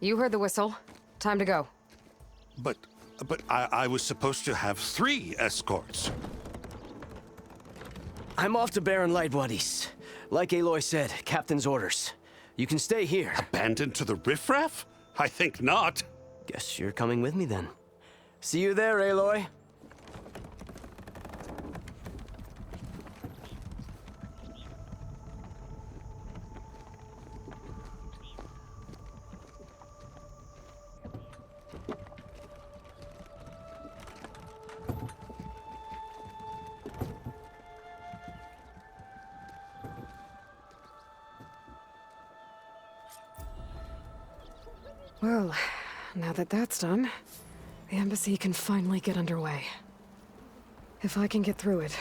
You heard the whistle. Time to go. But I was supposed to have 3 escorts. I'm off to Baron Leibwadis. Like Aloy said, Captain's orders. You can stay here. Abandoned to the riffraff? I think not. Guess you're coming with me then. See you there, Aloy. Well, now that that's done, the embassy can finally get underway. If I can get through it,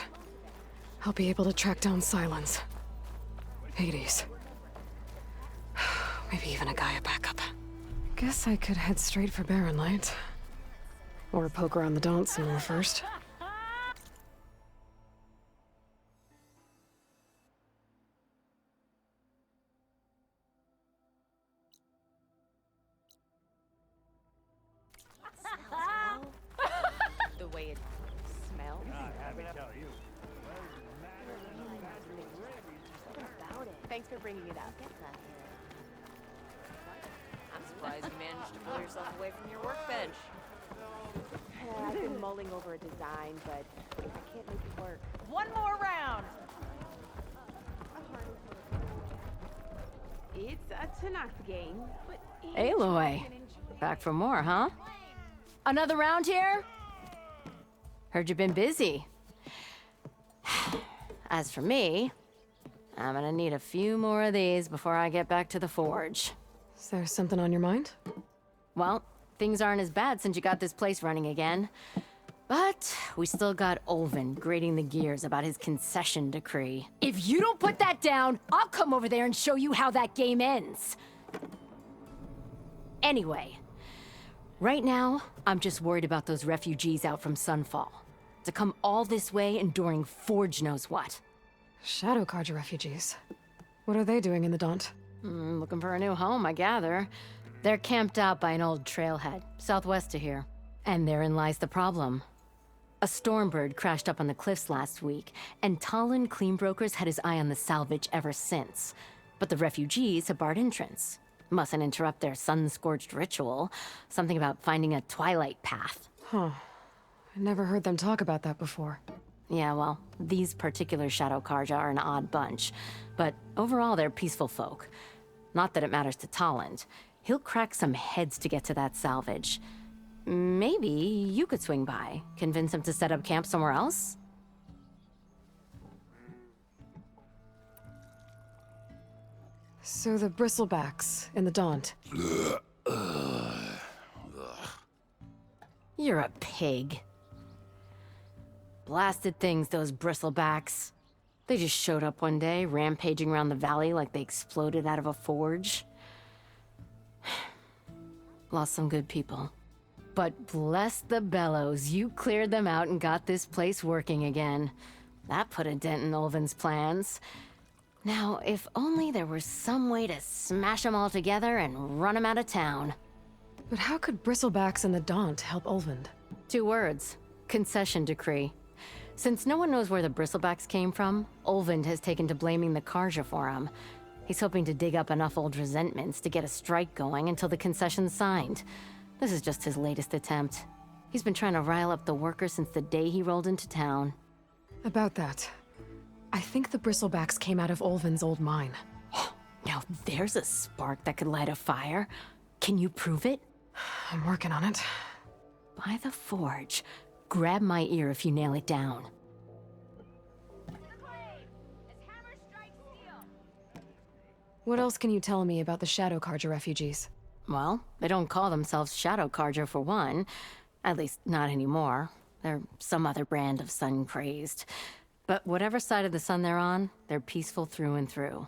I'll be able to track down Silence, Hades, maybe even a Gaia backup. Guess I could head straight for Barren Light. Or poke around the Daunt some more first. The way it smells. Thanks for bringing it up. I'm surprised you managed to pull yourself away from your workbench. I've been mulling over a design, but I can't make it work. One more round. It's a Tanakh game, but Aloy, back for more, huh? Another round here? Heard you've been busy. As for me, I'm gonna need a few more of these before I get back to the forge. Is there something on your mind? Well, things aren't as bad since you got this place running again. But we still got Olvin grating the gears about his concession decree. If you don't put that down, I'll come over there and show you how that game ends. Anyway, right now, I'm just worried about those refugees out from Sunfall. To come all this way enduring Forge knows what. Shadow Carja refugees. What are they doing in the Daunt? Looking for a new home, I gather. They're camped out by an old trailhead, southwest of here. And therein lies the problem. A Stormbird crashed up on the cliffs last week, and Talon Cleanbrokers had his eye on the salvage ever since. But the refugees have barred entrance. Mustn't interrupt their sun-scorched ritual. Something about finding a twilight path. Huh. I never heard them talk about that before. Yeah, well, these particular Shadow Carja are an odd bunch. But overall, they're peaceful folk. Not that it matters to Talon. He'll crack some heads to get to that salvage. Maybe you could swing by, convince him to set up camp somewhere else? So the bristlebacks in the Daunt. You're a pig. Blasted things, those bristlebacks. They just showed up one day, rampaging around the valley like they exploded out of a forge. Lost some good people. But bless the bellows, you cleared them out and got this place working again. That put a dent in Olvin's plans. Now, if only there were some way to smash them all together and run them out of town. But how could bristlebacks in the Daunt help Olvind? 2 words. Concession decree. Since no one knows where the bristlebacks came from, Olvind has taken to blaming the Carja for them. He's hoping to dig up enough old resentments to get a strike going until the concession's signed. This is just his latest attempt. He's been trying to rile up the workers since the day he rolled into town. About that, I think the bristlebacks came out of Olvin's old mine. Now there's a spark that could light a fire. Can you prove it? I'm working on it. By the forge. Grab my ear if you nail it down. What else can you tell me about the Shadow Carja refugees? Well, they don't call themselves Shadow Carja for one. At least, not anymore. They're some other brand of sun-crazed. But whatever side of the sun they're on, they're peaceful through and through.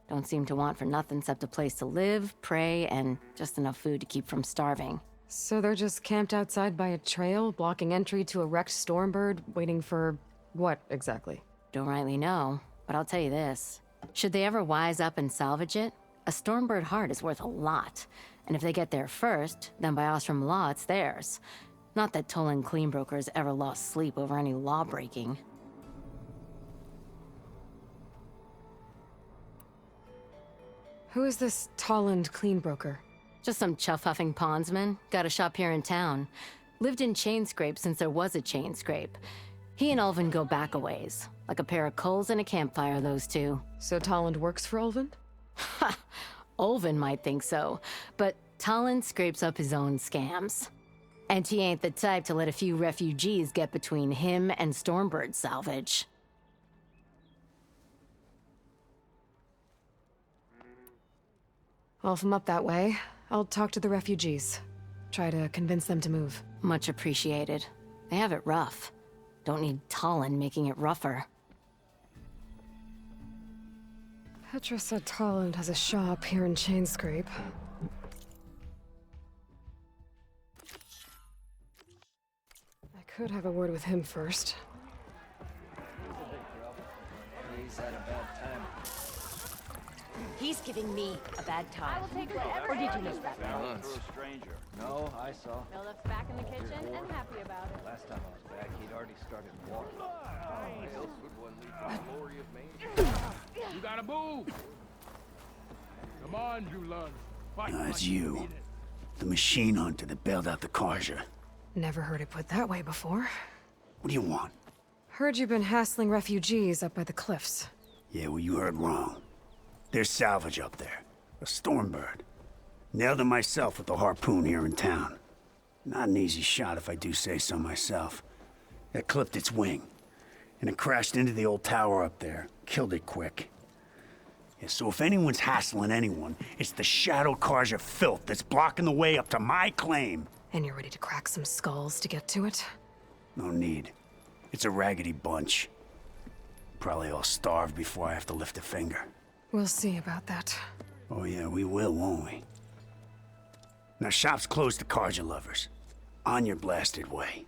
Don't seem to want for nothing except a place to live, pray, and just enough food to keep from starving. So they're just camped outside by a trail, blocking entry to a wrecked Stormbird, waiting for what, exactly? Don't rightly know, but I'll tell you this. Should they ever wise up and salvage it, a Stormbird heart is worth a lot. And if they get there first, then by Ostrom law, it's theirs. Not that Tolan Cleanbrokers ever lost sleep over any law breaking. Who is this Tolland Cleanbroker? Just some chuff-huffing pondsman. Got a shop here in town. Lived in Chainscrape since there was a Chainscrape. He and Ulvin go back a ways. Like a pair of coals and a campfire, those two. So Tolland works for Ulvin? Ha! Ulvin might think so, but Tolland scrapes up his own scams. And he ain't the type to let a few refugees get between him and Stormbird salvage. Well, if I'm up that way, I'll talk to the refugees. Try to convince them to move. Much appreciated. They have it rough. Don't need Tolland making it rougher. Petra said Tolland has a shop here in Chainscrape. I could have a word with him first. He's giving me a bad time. I will take whatever. Or did you miss that? No, I saw. Philip's back in the kitchen and happy about it. Last time I was back, he'd already started walking. You gotta move! Come on, you lug. Fight It's like you. mean it. The machine hunter that bailed out the Karja. Never heard it put that way before. What do you want? Heard you've been hassling refugees up by the cliffs. Yeah, well, you heard wrong. There's salvage up there. A Stormbird. Nailed him myself with the harpoon here in town. Not an easy shot if I do say so myself. It clipped its wing. And it crashed into the old tower up there. Killed it quick. Yeah, so if anyone's hassling anyone, it's the Shadow Karja filth that's blocking the way up to my claim. And you're ready to crack some skulls to get to it? No need. It's a raggedy bunch. Probably all starved before I have to lift a finger. We'll see about that. Oh yeah, we will, won't we? Now shop's closed to Karja lovers. On your blasted way.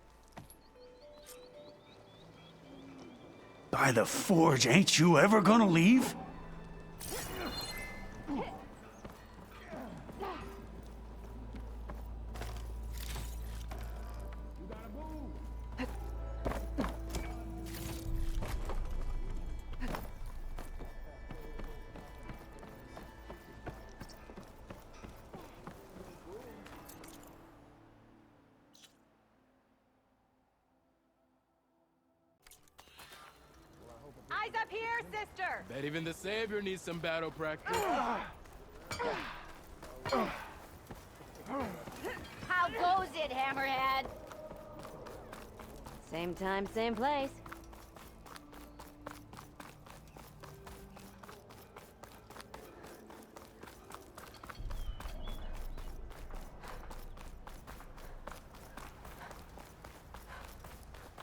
By the Forge, ain't you ever gonna leave? Eyes up here, sister! Bet even the Savior needs some battle practice. How goes it, Hammerhead? Same time, same place.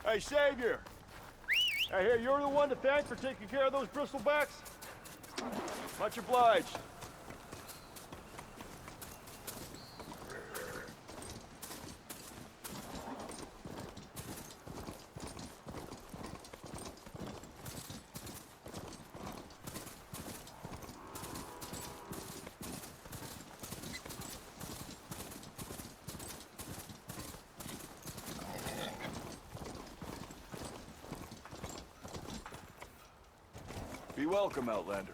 Hey, Savior! I hear you're the one to thank for taking care of those bristlebacks? Much obliged. Be welcome, Outlander.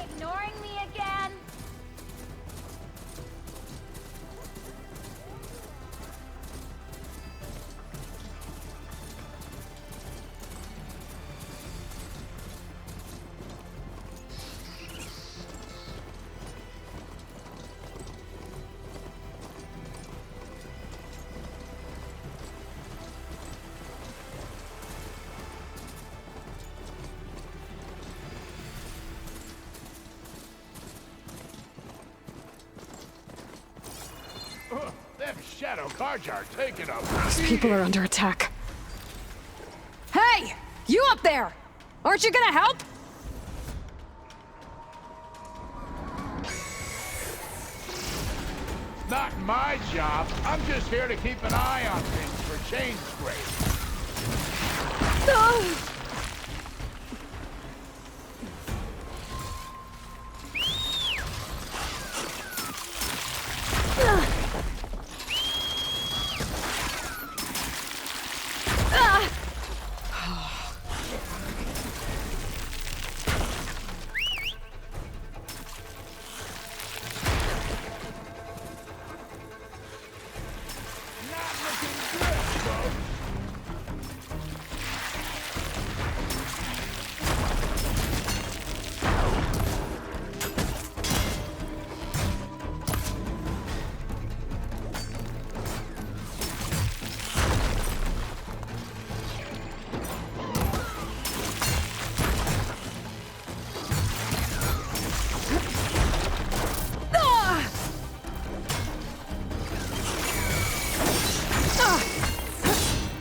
Ignoring me again? Shadow Karjar taking a Those people are under attack. Hey! You up there! Aren't you gonna help? Not my job. I'm just here to keep an eye on things for change scrape.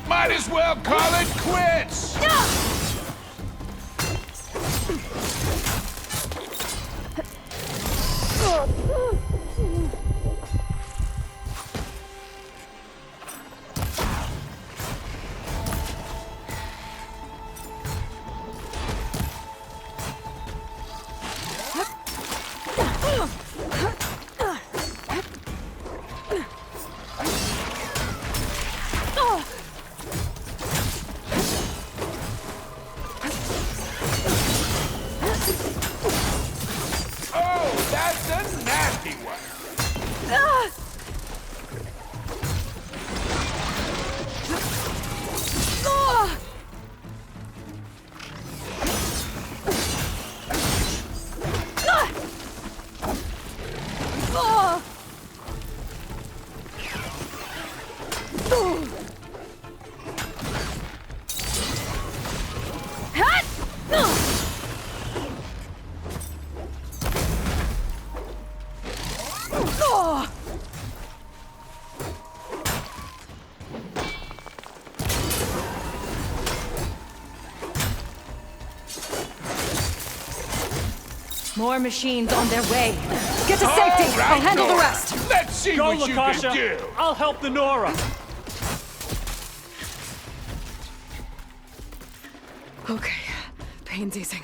Might as well call it quits! Oh, that's a nasty one! More machines on their way. Get to safety. Right, I'll handle the Nora. rest. Let's see Go, what you can Lakasha. do! I'll help the Nora. Okay, pain's easing.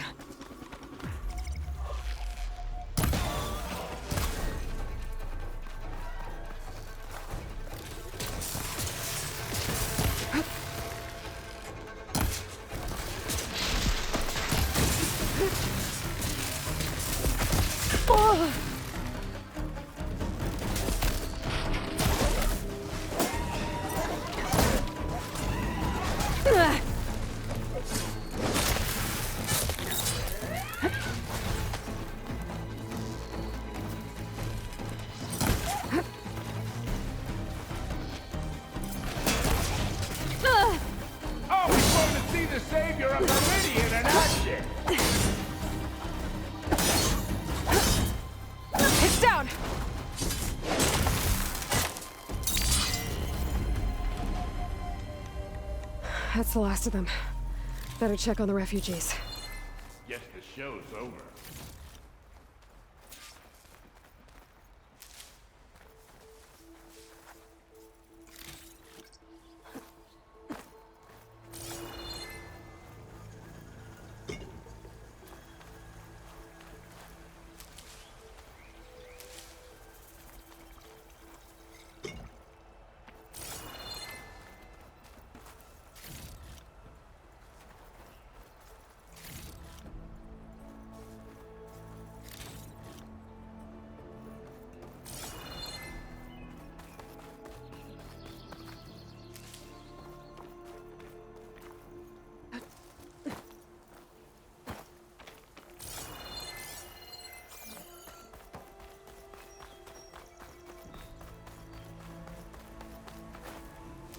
Always want to see the savior of Meridian in action! It's down. That's the last of them. Better check on the refugees. Guess the show's over.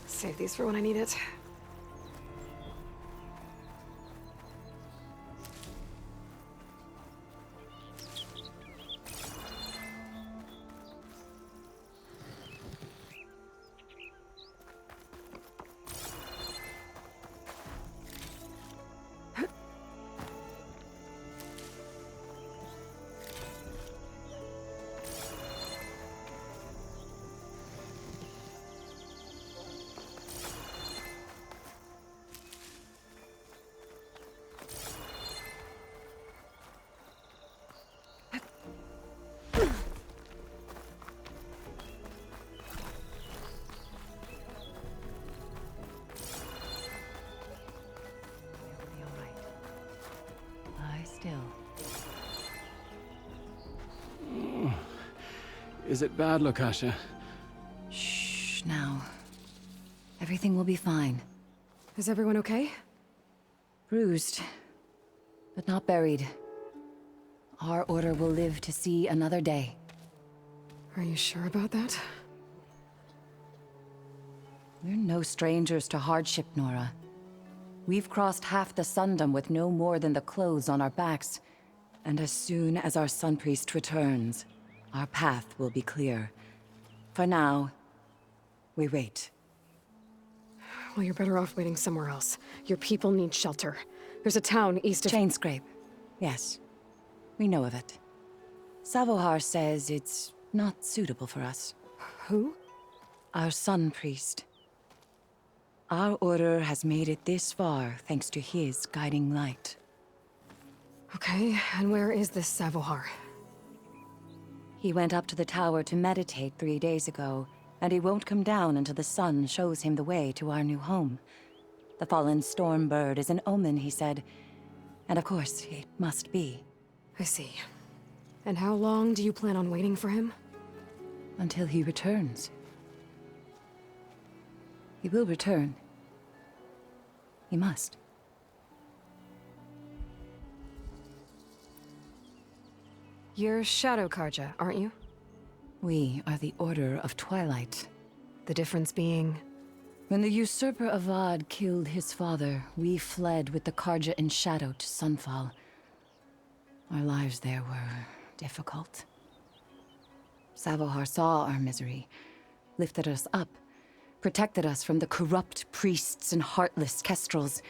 Save these for when I need it. Lie still. Is it bad, Lakasha? Shh, now. Everything will be fine. Is everyone okay? Bruised, but not buried. Our order will live to see another day. Are you sure about that? We're no strangers to hardship, Nora. We've crossed half the Sundom with no more than the clothes on our backs. And as soon as our Sun Priest returns, our path will be clear. For now, we wait. Well, you're better off waiting somewhere else. Your people need shelter. There's a town east of... Chainscrape. Yes. We know of it. Savohar says it's not suitable for us. Who? Our Sun Priest. Our order has made it this far thanks to his guiding light. Okay, and where is this Savohar? He went up to the tower to meditate 3 days ago, and he won't come down until the sun shows him the way to our new home. The fallen storm bird is an omen, he said. And of course, it must be. I see. And how long do you plan on waiting for him? Until he returns. He will return. He must. You're Shadow Karja, aren't you? We are the Order of Twilight. The difference being... When the usurper Avad killed his father, we fled with the Karja in shadow to Sunfall. Our lives there were difficult. Savohar saw our misery, lifted us up, protected us from the corrupt priests and heartless kestrels.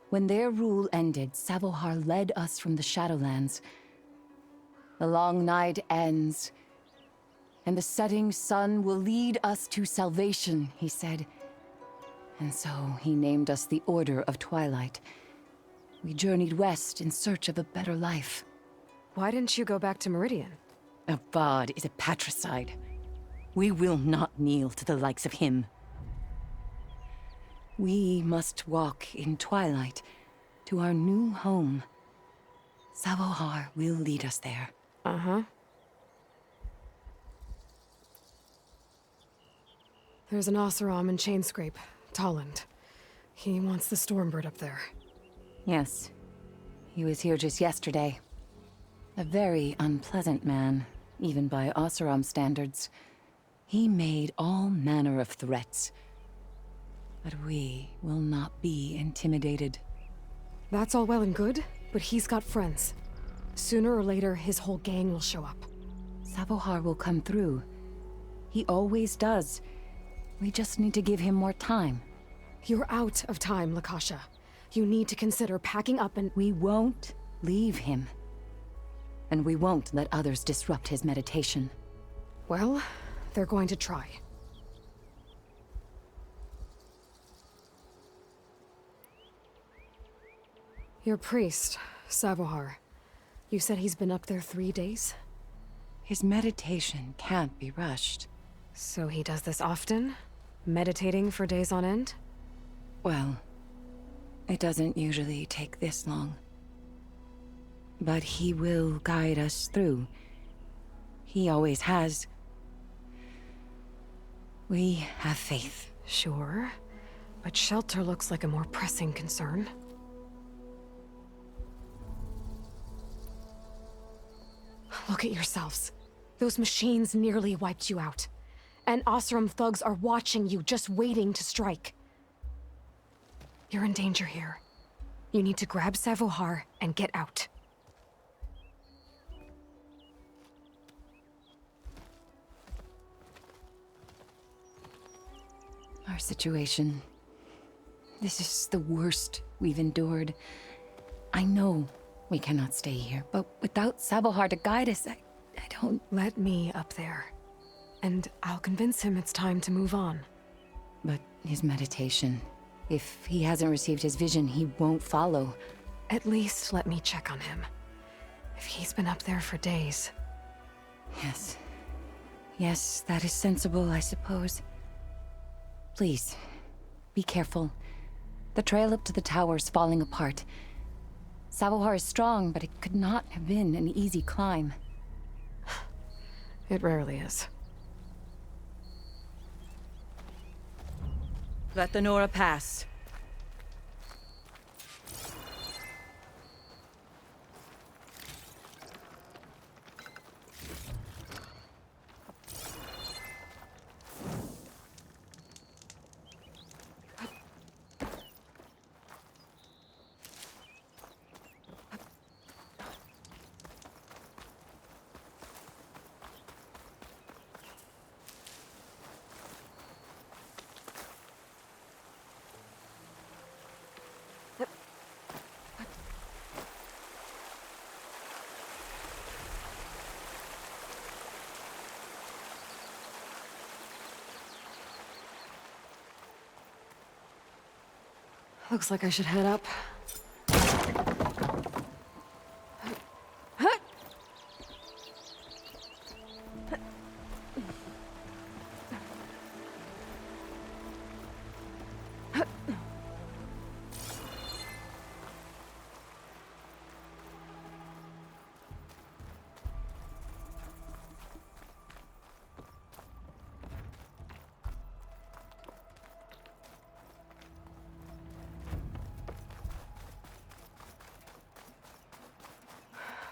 When their rule ended, Savohar led us from the Shadowlands. The long night ends, and the setting sun will lead us to salvation, he said. And so he named us the Order of Twilight. We journeyed west in search of a better life. Why didn't you go back to Meridian? Avad is a patricide. We will not kneel to the likes of him. We must walk in twilight to our new home. Savohar will lead us there. Uh-huh. There's an Oseram in Chainscrape, Tolland. He wants the Stormbird up there. Yes. He was here just yesterday. A very unpleasant man, even by Oseram standards. He made all manner of threats. But we will not be intimidated. That's all well and good, but he's got friends. Sooner or later, his whole gang will show up. Savohar will come through. He always does. We just need to give him more time. You're out of time, Lakasha. You need to consider packing up and... We won't leave him. And we won't let others disrupt his meditation. Well, they're going to try. Your priest, Savohar. You said he's been up there 3 days? His meditation can't be rushed. So he does this often? Meditating for days on end? Well, it doesn't usually take this long. But he will guide us through. He always has. We have faith. Sure, but shelter looks like a more pressing concern. Look at yourselves. Those machines nearly wiped you out. And Oseram thugs are watching you, just waiting to strike. You're in danger here. You need to grab Savohar and get out. Our situation. This is the worst we've endured. I know we cannot stay here, but without Savohar to guide us, I don't... Let me up there. And I'll convince him it's time to move on. But his meditation... If he hasn't received his vision, he won't follow. At least let me check on him. If he's been up there for days. Yes. Yes, that is sensible, I suppose. Please, be careful. The trail up to the tower's falling apart. Savohar is strong, but it could not have been an easy climb. It rarely is. Let the Nora pass. Looks like I should head up.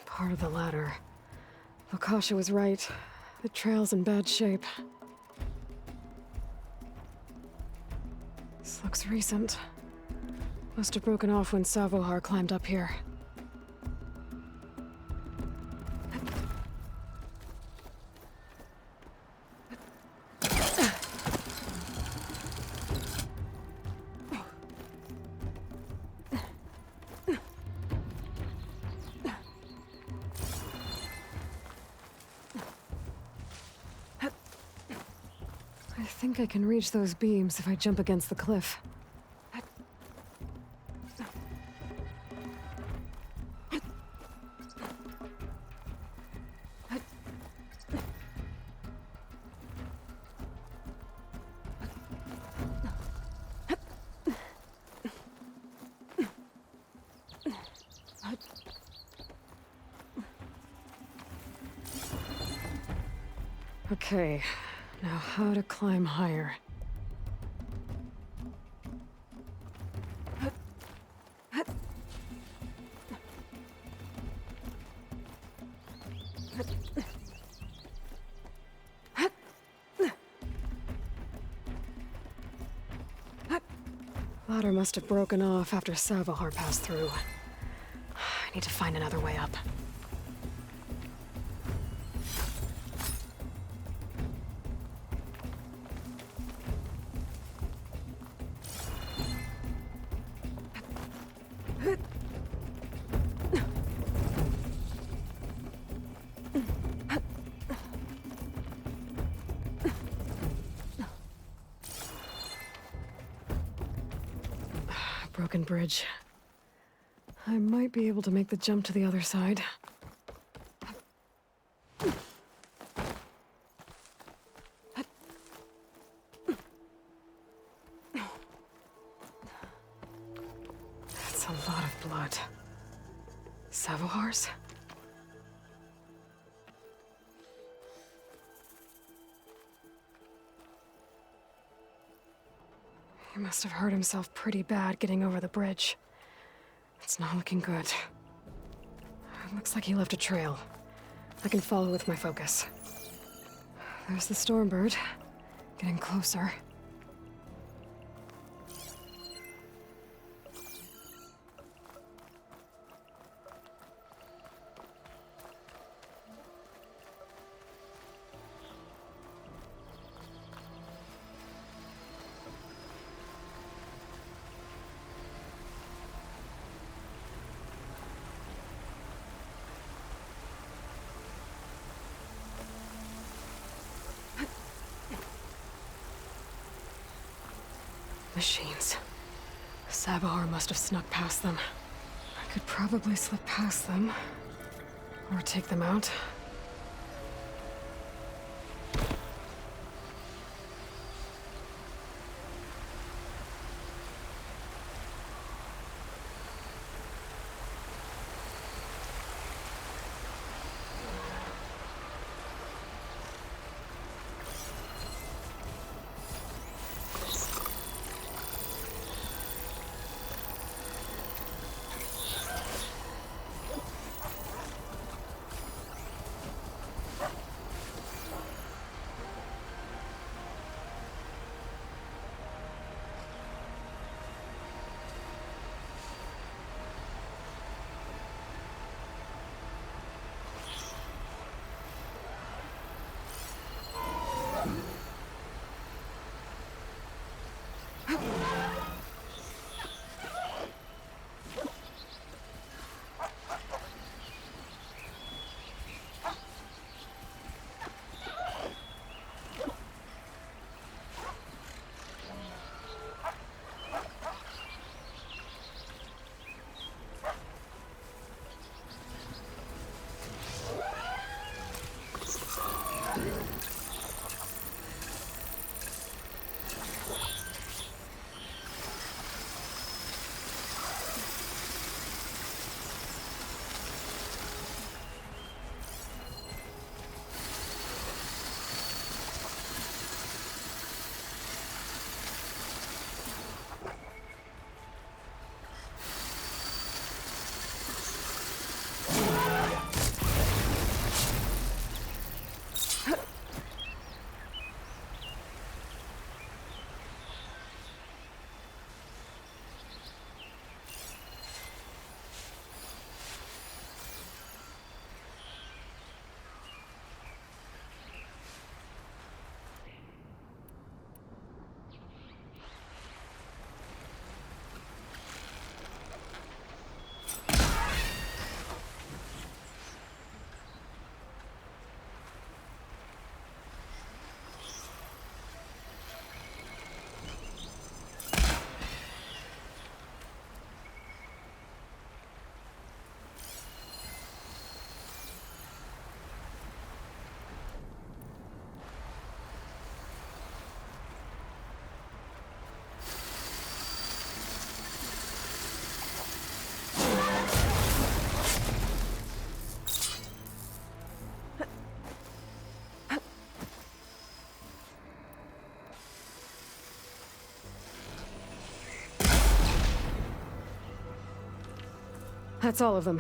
Part of the ladder. Lakasha was right. The trail's in bad shape. This looks recent. Must have broken off when Savohar climbed up here. I think I can reach those beams if I jump against the cliff. Okay. Now, how to climb higher? Ladder must have broken off after Savohar passed through. I need to find another way up. Broken bridge. I might be able to make the jump to the other side. That's a lot of blood. Savohar's? He must have hurt himself pretty bad getting over the bridge. It's not looking good. It looks like he left a trail. I can follow with my focus. There's the Stormbird, getting closer. Machines. Savohar must have snuck past them. I could probably slip past them. Or take them out. That's all of them.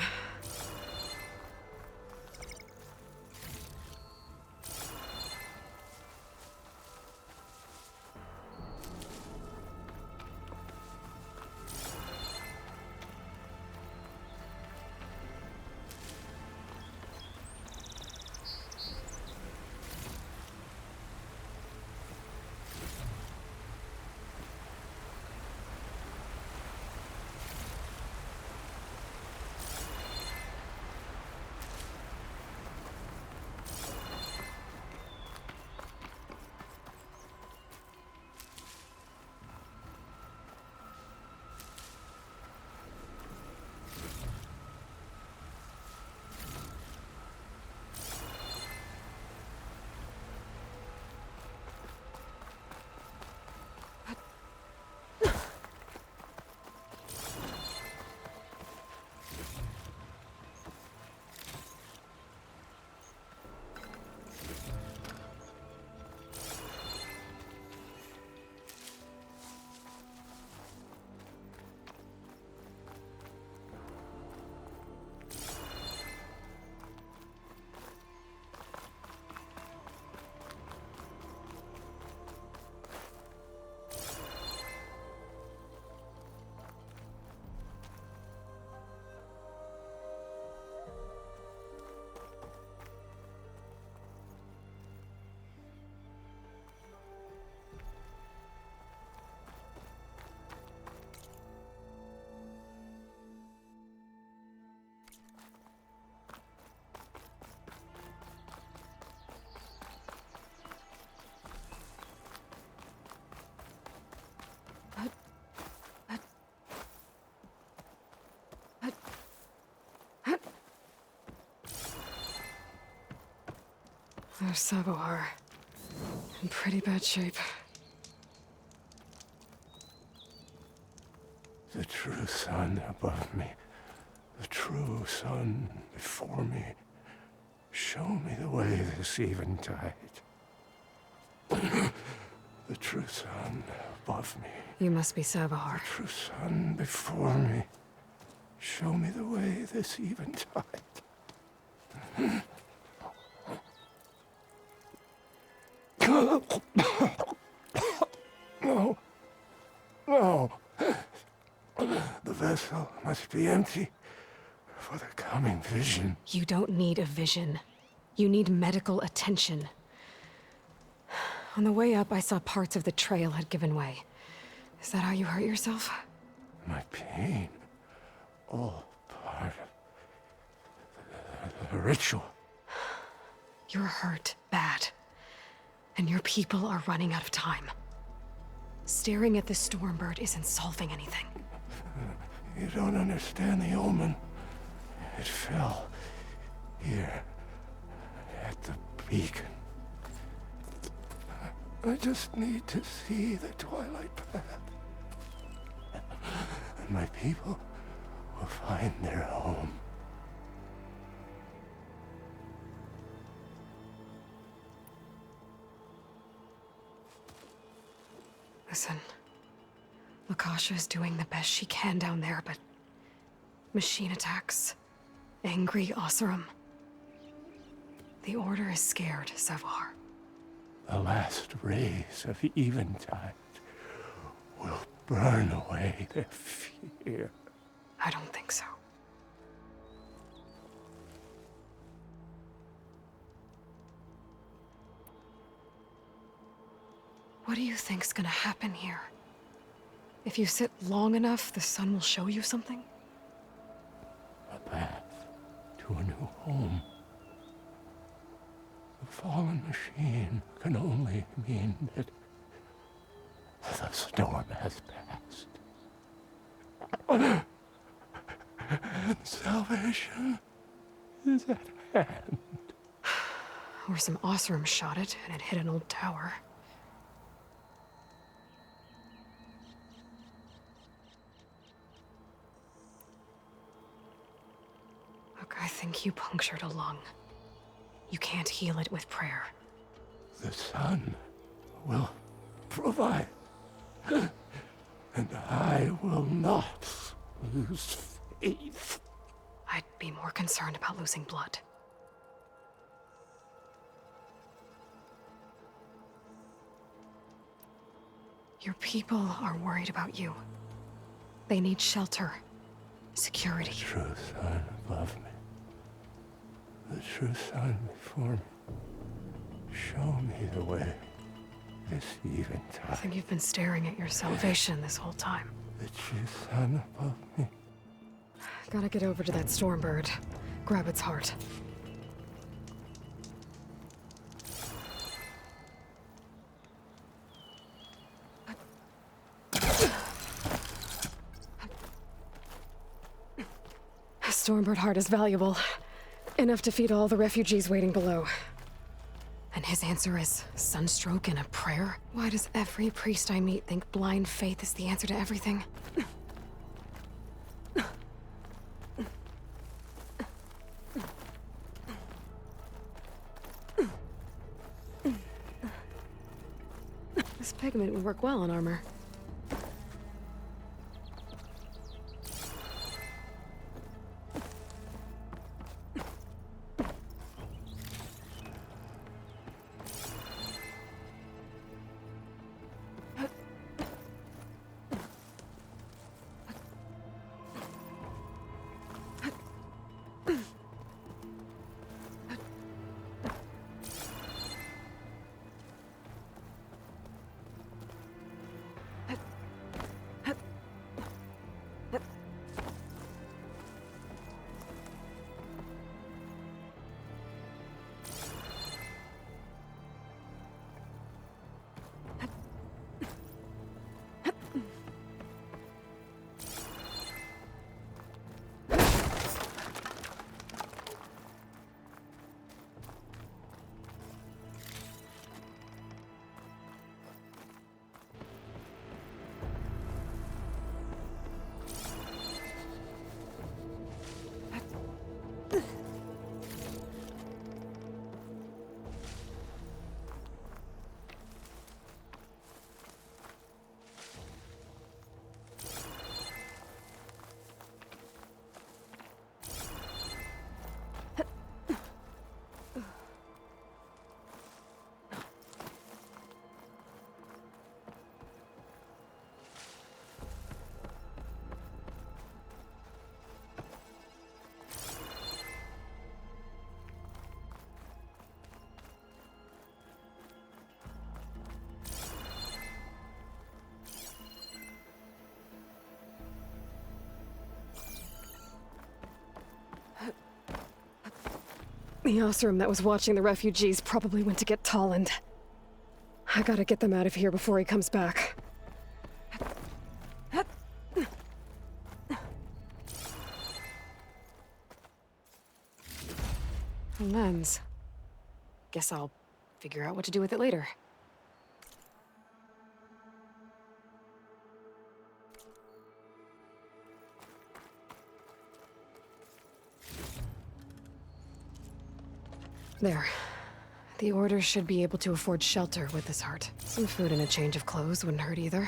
There's Sabohar. In pretty bad shape. The true sun above me, the true sun before me. Show me the way this eventide. The true sun above me. You must be Sabohar. The true sun before me. Show me the way this eventide. No. No. The vessel must be empty for the coming vision. You don't need a vision. You need medical attention. On the way up, I saw parts of the trail had given way. Is that how you hurt yourself? My pain. All part of the ritual. You're hurt bad. And your people are running out of time. Staring at the Stormbird isn't solving anything. You don't understand the omen. It fell here at the beacon. I just need to see the twilight path. And my people will find their home. Listen, Lakasha is doing the best she can down there, but machine attacks, angry Oseram. The Order is scared, Savar. The last rays of eventide will burn away their fear. I don't think so. What do you think's gonna happen here? If you sit long enough, the sun will show you something? A path to a new home. The fallen machine can only mean that the storm has passed. And salvation is at hand. Or some Oseram shot it, and it hit an old tower. Look, I think you punctured a lung. You can't heal it with prayer. The sun will provide. And I will not lose faith. be more concerned about losing blood. Your people are worried about you. They need shelter, security. The true sun above me. The true sun before me. Show me the way this eventide. I think you've been staring at your salvation this whole time. The true sun above me. Gotta get over to that Stormbird. Grab its heart. Stormbird heart is valuable. Enough to feed all the refugees waiting below. And his answer is sunstroke and a prayer? Why does every priest I meet think blind faith is the answer to everything? This pigment would work well on armor. The Osram that was watching the refugees probably went to get Tolland. I gotta get them out of here before he comes back. A lens. Guess I'll figure out what to do with it later. There. The Order should be able to afford shelter with this heart. Some food and a change of clothes wouldn't hurt either.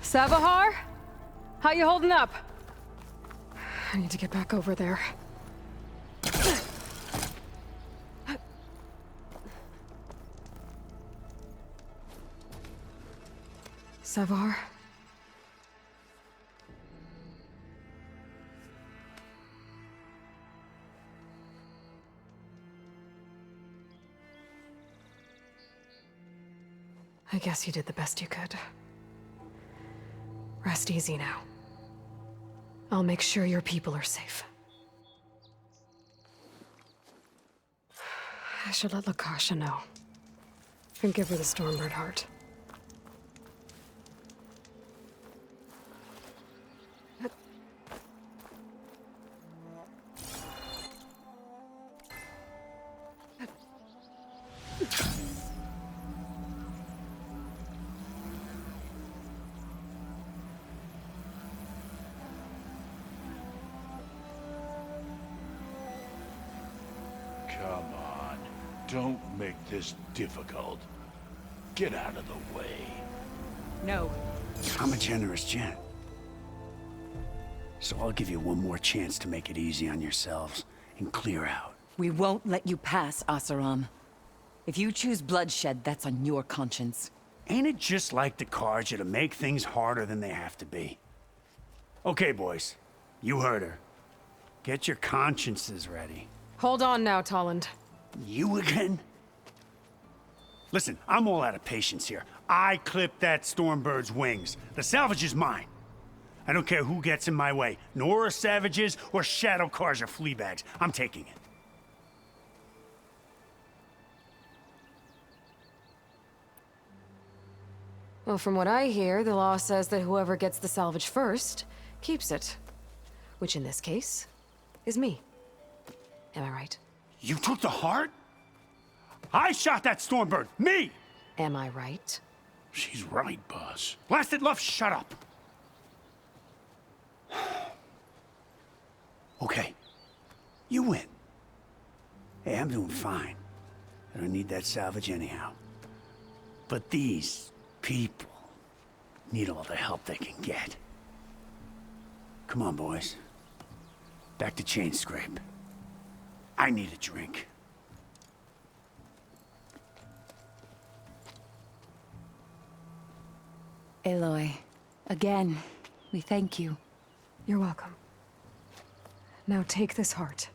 Savahar? How you holding up? I need to get back over there. Savar? I guess you did the best you could. Rest easy now. I'll make sure your people are safe. I should let Lakasha know. And give her the Stormbird heart. Come on. Don't make this difficult. Get out of the way. No. I'm a generous gent. So I'll give you one more chance to make it easy on yourselves and clear out. We won't let you pass, Asaram. If you choose bloodshed, that's on your conscience. Ain't it just like the Carja to make things harder than they have to be? Okay, boys. You heard her. Get your consciences ready. Hold on now, Tolland. You again? Listen, I'm all out of patience here. I clipped that Stormbird's wings. The salvage is mine. I don't care who gets in my way. Nora savages or shadow cars or fleabags. I'm taking it. Well, from what I hear, the law says that whoever gets the salvage first keeps it. Which in this case is me. Am I right? You took the heart? I shot that Stormbird! Me! Am I right? She's right, boss. Blasted love, shut up! Okay. You win. Hey, I'm doing fine. I don't need that salvage anyhow. But these people need all the help they can get. Come on, boys. Back to Chain Scrape. I need a drink. Aloy, again, we thank you. You're welcome. Now take this heart.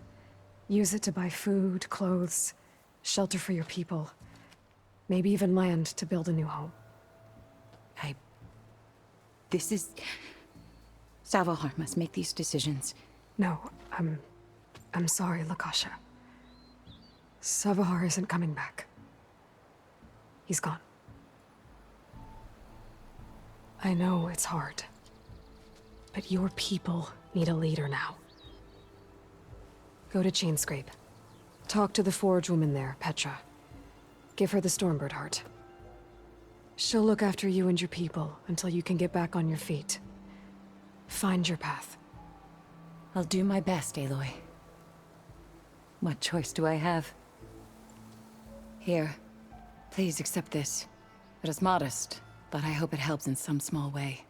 Use it to buy food, clothes, shelter for your people. Maybe even land to build a new home. This is... Savahar must make these decisions. No, I'm sorry, Lakasha. Savahar isn't coming back. He's gone. I know it's hard, but your people need a leader now. Go to Chainscrape. Talk to the forge woman there, Petra. Give her the Stormbird heart. She'll look after you and your people until you can get back on your feet. Find your path. I'll do my best, Aloy. What choice do I have? Here, please accept this. It is modest, but I hope it helps in some small way.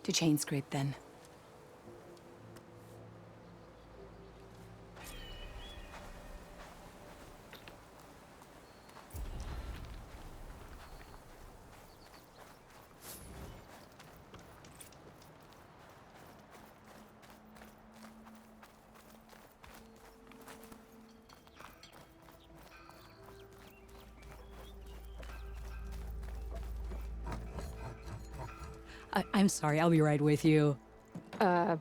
To Chainscrape, then. I'm sorry, I'll be right with you. Okay,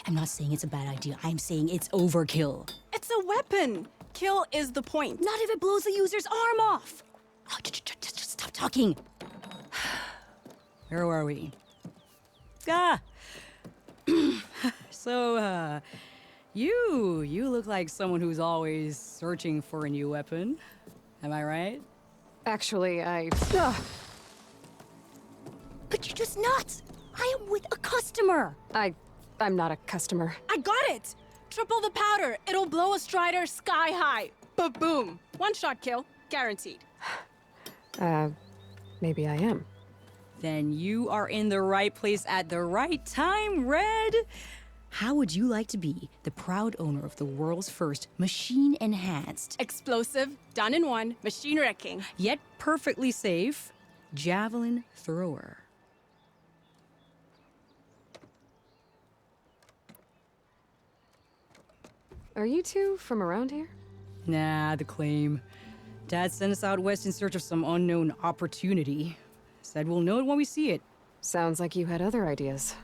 I'm not saying it's a bad idea. I'm saying it's overkill. It's a weapon! Kill is the point. Not if it blows the user's arm off! Oh, just stop talking. Where were we? So, you look like someone who's always searching for a new weapon. Am I right? Actually, But you're just nuts! I am with a customer! I'm not a customer. I got it! Triple the powder. It'll blow a Strider sky high. Ba-boom. One-shot kill. Guaranteed. Maybe I am. Then you are in the right place at the right time, Red! How would you like to be the proud owner of the world's first machine-enhanced... Explosive, done in one, machine-wrecking... yet perfectly safe, javelin thrower? Are you two from around here? Nah, the claim. Dad sent us out west in search of some unknown opportunity. Said we'll know it when we see it. Sounds like you had other ideas.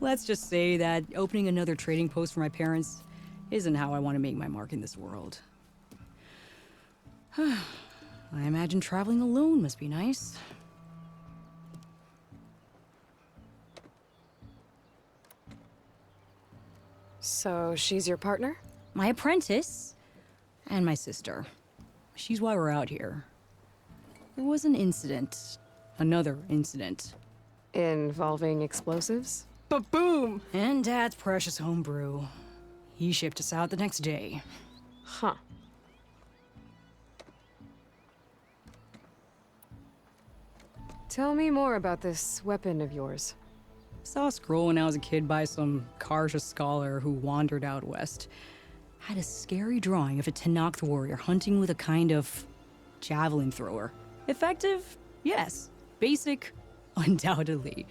Let's just say that opening another trading post for my parents isn't how I want to make my mark in this world. I imagine traveling alone must be nice. So she's your partner? My apprentice and my sister. She's why we're out here. There was an incident. Another incident. Involving explosives? Ba-boom! And Dad's precious homebrew. He shipped us out the next day. Huh. Tell me more about this weapon of yours. Saw a scroll when I was a kid by some Karja scholar who wandered out west. Had a scary drawing of a Tenakth warrior hunting with a kind of javelin thrower. Effective? Yes. Basic? Undoubtedly.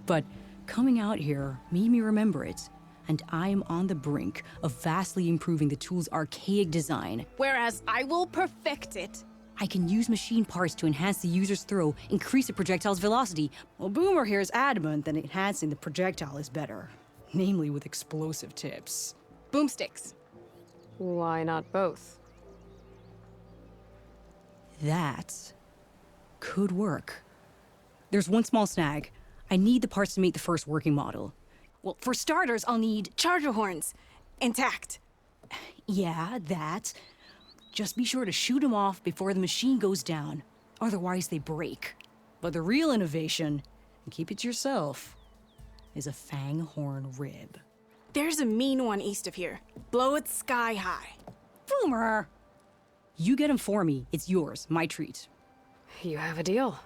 But coming out here made me remember it, and I am on the brink of vastly improving the tool's archaic design. Whereas I will perfect it. I can use machine parts to enhance the user's throw, increase the projectile's velocity. Well, Boomer here is adamant that enhancing the projectile is better, namely with explosive tips. Boomsticks. Why not both? That could work. There's one small snag. I need the parts to make the first working model. Well, for starters, I'll need charger horns. Intact. Yeah, that. Just be sure to shoot them off before the machine goes down. Otherwise, they break. But the real innovation, and keep it to yourself, is a fang horn rib. There's a mean one east of here. Blow it sky high. Boomer! You get him for me. It's yours. My treat. You have a deal.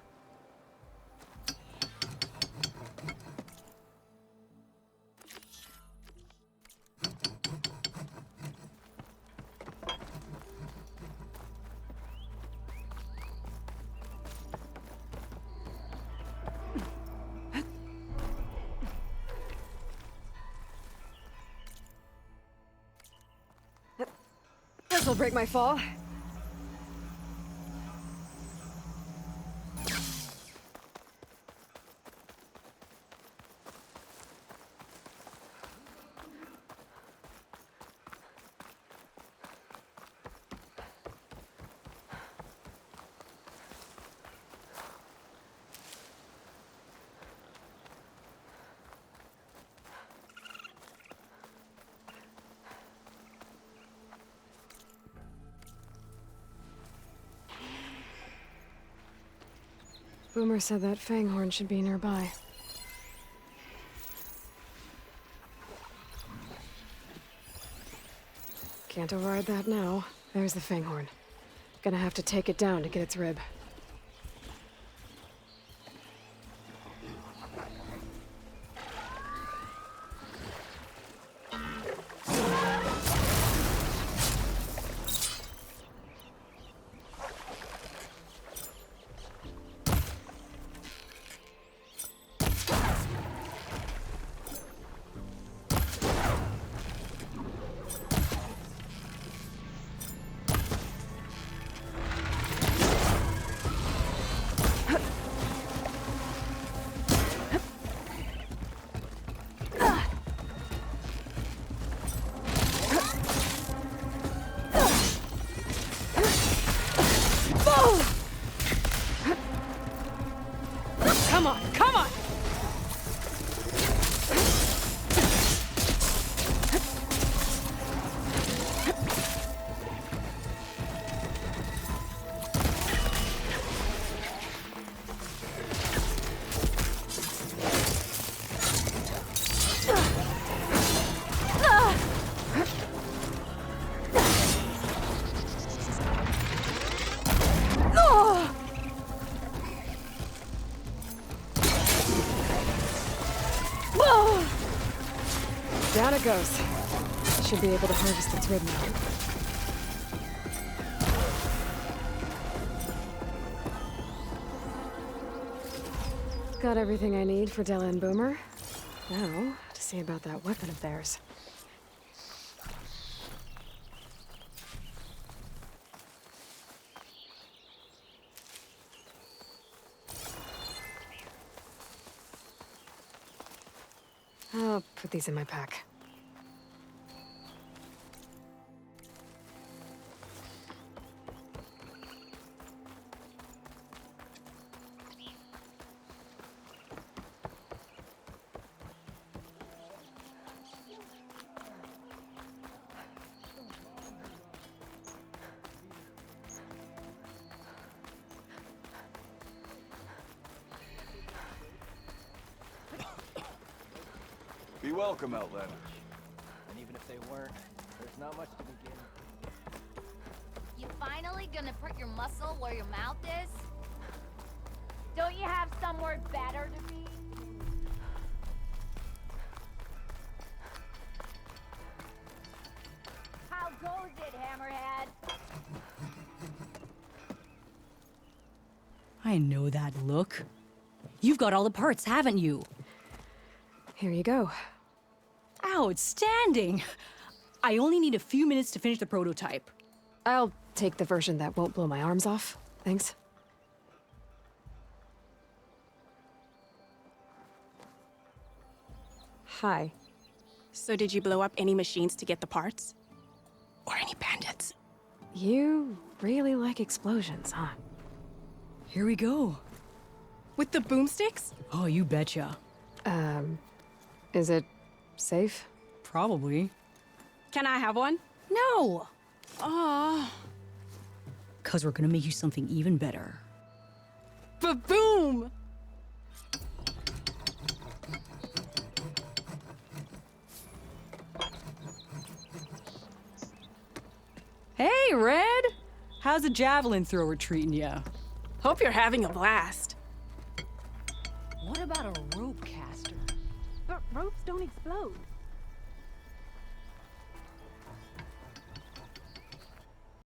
This'll break my fall. Boomer said that fanghorn should be nearby. Can't override that now. There's the fanghorn. Gonna have to take it down to get its rib. Come on, come on! Down it goes. Should be able to harvest its rib now. Got everything I need for Della and Boomer. Now, to see about that weapon of theirs. I'll put these in my pack. Be welcome, Outlander. even if they weren't, there's not much to begin. You finally gonna put your muscle where your mouth is? Don't you have somewhere better to be? How goes it, Hammerhead? I know that look. You've got all the parts, haven't you? Here you go. Outstanding! I only need a few minutes to finish the prototype. I'll take the version that won't blow my arms off. Thanks. Hi. So did you blow up any machines to get the parts? Or any bandits? You really like explosions, huh? Here we go. With the boomsticks? Oh, you betcha. Is it safe? Probably. Can I have one? No! Aw. 'Cause we're gonna make you something even better. Ba-boom! Hey, Red! How's a javelin thrower treating ya? Hope you're having a blast. What about a rope caster? But ropes don't explode.